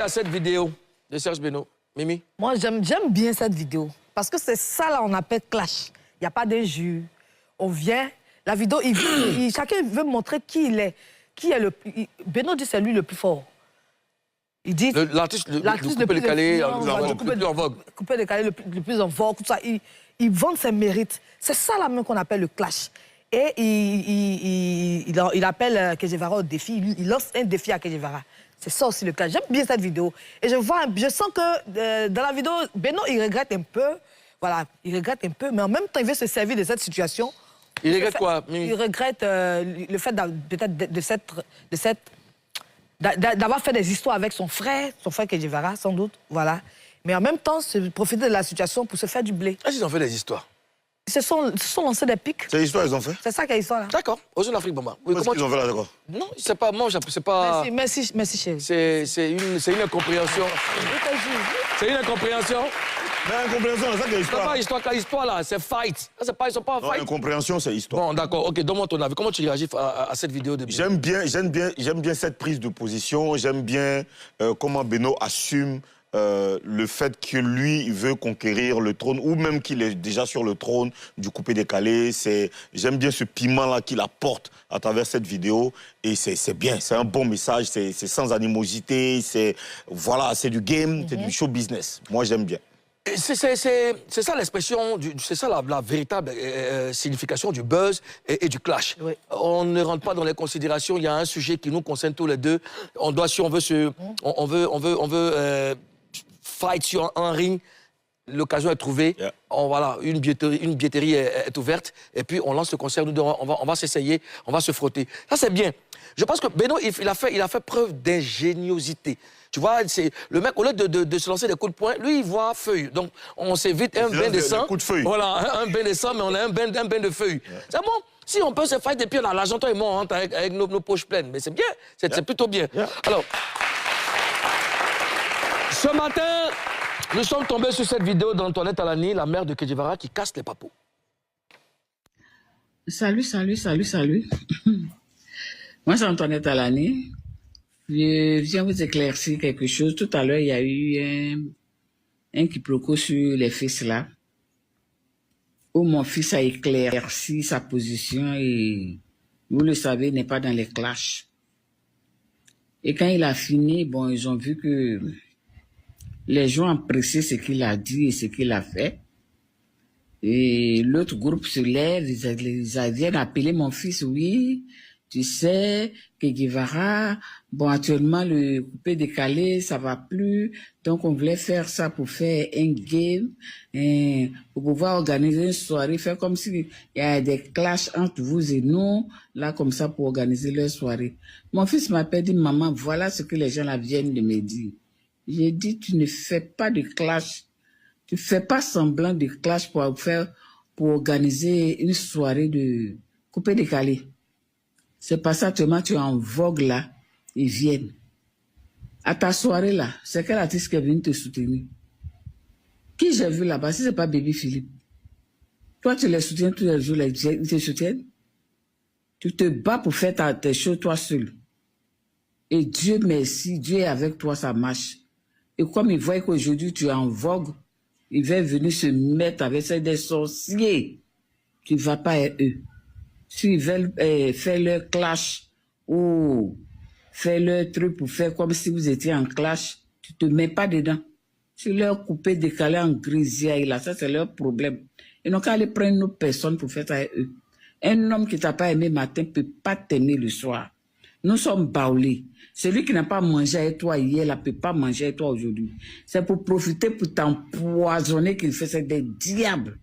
À cette vidéo de Serge Beno. Mimi? Moi, j'aime bien cette vidéo. Parce que c'est ça, là, on appelle clash. Il n'y a pas d'injure. On vient, la vidéo, chacun veut montrer qui il est. Qui est le plus... Beno dit c'est lui le plus fort. Il dit... L'artiste le plus décalé, le plus en vogue. Coupé décalé, le plus en vogue, tout ça. Il vend ses mérites. C'est ça, là, même qu'on appelle le clash. Et il appelle Kejevara au défi. Il lance un défi à Kejevara. C'est ça aussi le clash. J'aime bien cette vidéo. Et je sens que dans la vidéo, Beno, il regrette un peu. Voilà, il regrette un peu, mais en même temps, il veut se servir de cette situation. Il regrette quoi, Mimi? Il regrette le fait peut-être d'avoir fait des histoires avec son frère Kejevara, sans doute, voilà. Mais en même temps, profiter de la situation pour se faire du blé. Est-ce qu'ils ont fait des histoires? Ils se sont lancés des pics. C'est l'histoire qu'ils ont fait? C'est ça qu'il y a l'histoire, là. D'accord, aux Jeux d'Afrique, Bamba. Oui, qu'est-ce qu'ils ont fait là, d'accord? Non, c'est pas... Moi, c'est pas... Merci, chérie. C'est une incompréhension. C'est une incompréhension. Mais incompréhension, c'est ça qu'il y a histoire. C'est pas histoire, là, c'est fight. Ils sont pas en non, fight. incompréhension, c'est histoire. Bon, d'accord, ok, donne-moi ton avis. Comment tu réagis à cette vidéo de Beno? J'aime bien cette prise de position. J'aime bien comment Beno assume le fait que lui, il veut conquérir le trône, ou même qu'il est déjà sur le trône du coupé-décalé. J'aime bien ce piment-là qu'il apporte à travers cette vidéo. Et c'est bien, c'est un bon message, c'est sans animosité, voilà, c'est du game, c'est du show business. Moi, j'aime bien. C'est ça l'expression, c'est ça la véritable signification du buzz et du clash. Oui. On ne rentre pas dans les considérations, il y a un sujet qui nous concerne tous les deux. On doit, si on veut fight sur un ring, l'occasion est trouvée. Yeah. Voilà, une billetterie est ouverte. Et puis, on lance le concert. Nous, on va s'essayer, on va se frotter. Ça, c'est bien. Je pense que Beno, il a fait preuve d'ingéniosité. Tu vois, le mec, au lieu de se lancer des coups de poing, lui, il voit feuille. Donc, on s'évite un bain de sang. Coup de feuille. Voilà, un bain de sang, mais on a un bain de feuille. Yeah. C'est bon. Si on peut se fight, et puis l'argentin est mort avec nos poches pleines. Mais c'est bien. C'est plutôt bien. Yeah. Alors, ce matin... Nous sommes tombés sur cette vidéo d'Antoinette Alani, la mère de Kejevara, qui casse les papos. Salut. Moi, c'est Antoinette Alani. Je viens vous éclaircir quelque chose. Tout à l'heure, il y a eu un quiproquo sur les fils là, où mon fils a éclairci sa position et, vous le savez, n'est pas dans les clashs. Et quand il a fini, bon, ils ont vu que les gens apprécient ce qu'il a dit et ce qu'il a fait. Et l'autre groupe se lève, ils viennent appeler mon fils, oui, tu sais, que Guevara, bon, actuellement, le coupé décalé, ça va plus. Donc, on voulait faire ça pour faire un game, pour pouvoir organiser une soirée, faire comme s'il y a des clashs entre vous et nous, là, comme ça, pour organiser leur soirée. Mon fils m'appelle, dit, maman, voilà ce que les gens là viennent de me dire. J'ai dit, tu ne fais pas de clash. Tu ne fais pas semblant de clash pour organiser une soirée de coupé décalé. C'est pas ça, actuellement, tu es en vogue là. Ils viennent. À ta soirée là, c'est quel artiste qui est venu te soutenir? Qui j'ai vu là-bas? Si ce n'est pas Baby Philippe. Toi, tu les soutiens tous les jours, ils te soutiennent. Tu te bats pour faire tes choses toi seul. Et Dieu merci, Dieu est avec toi, ça marche. Et comme ils voient qu'aujourd'hui tu es en vogue, ils vont venir se mettre avec des sorciers. Tu ne vas pas être eux. S'ils veulent faire leur clash ou faire leur truc pour faire comme si vous étiez en clash, tu ne te mets pas dedans. Tu leur coupes décalé en grisière, là, ça c'est leur problème. Ils n'ont qu'à aller prendre une autre personne pour faire ça avec eux. Un homme qui ne t'a pas aimé matin ne peut pas t'aimer le soir. Nous sommes baoulés. Celui qui n'a pas mangé avec toi hier, ne peut pas manger avec toi aujourd'hui. C'est pour profiter, pour t'empoisonner qu'il fait ça des diables.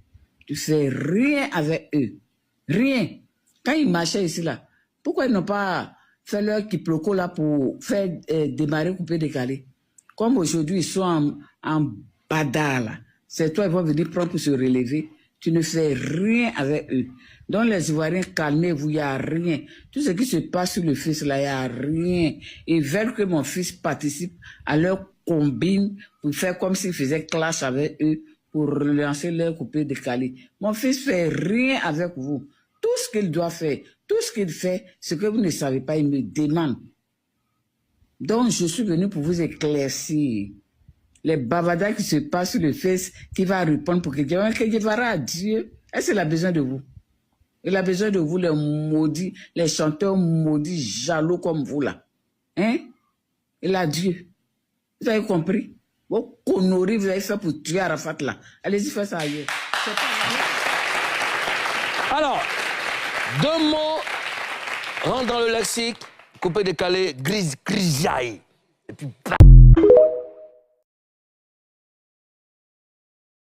Tu fais rien avec eux. Rien. Quand ils marchaient ici, là, pourquoi ils n'ont pas fait leur quiproquo là pour faire démarrer, couper, décaler? Comme aujourd'hui, ils sont en badar, là. C'est toi, ils vont venir prendre pour se relever. Tu ne fais rien avec eux. Donc les Ivoiriens, calmez-vous, il n'y a rien. Tout ce qui se passe sur le fils, là, il n'y a rien. Ils veulent que mon fils participe à leur combine pour faire comme s'il faisait clash avec eux pour relancer leur coupé décalé. Mon fils fait rien avec vous. Tout ce qu'il doit faire, tout ce qu'il fait, ce que vous ne savez pas, il me demande. Donc, je suis venu pour vous éclaircir les bavardages qui se passent sur le Face, qui va répondre pour que Guevara a Dieu. Est-ce qu'il a besoin de vous? Il a besoin de vous, les maudits, les chanteurs maudits, jaloux comme vous, là. Hein? Il a Dieu. Vous avez compris? Vos conneries, vous avez fait pour tuer Arafat, là. Allez-y, faites ça ailleurs. Alors, 2 mots rentrent dans le lexique, coupé, décalé, grisaille. Et puis,